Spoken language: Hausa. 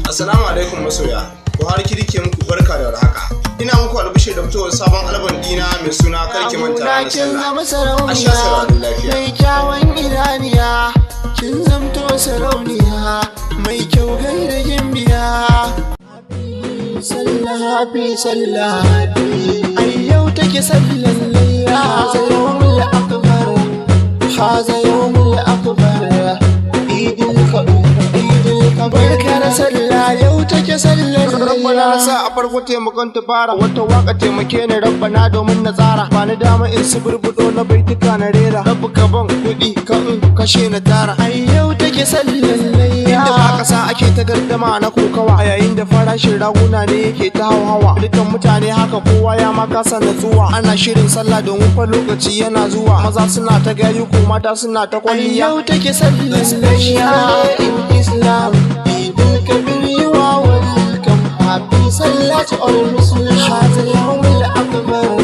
Assalamu alaikum masoya. Buhari kirke muku barka da warhaka. Ina muku albishir da fitowar sabon album dina mai suna karki manta ranar sallah. A sha sauraron lafiya. Mai kyawun idaniya, kin zamto sarauniya, mai kyau gaida gimbiya. Happy sallah, ai yau take sallan layya. Haza yawmul akbar, haza yawmul akbar. Idil kabir, barka da sallah, yau take sallan layya. Rabbana na sa a farko taimakon tubara, wata waka taimake ni rabbana domin na tsara. Ba ni dama in su burbudo na baituka na rera. Rabbu ka ban kuɗi ka in kashe na tara. Ai yau take sallan layya. Inda ba kasa ake ta gardama na kokawa, a yayin da farashin raguna ne yake ta hauhawa. Dukan mutane haka kowa ya ma kasa natsuwa. Ana shirin sallah domin fa lokaci yana zuwa. Maza suna ta gayu ko mata suna ta Ai kwalliya. yau take sallan layya. In Islam, Idil Kabir, you are welcome. Happy Sallah to all Muslims. Haza yawmul akbar.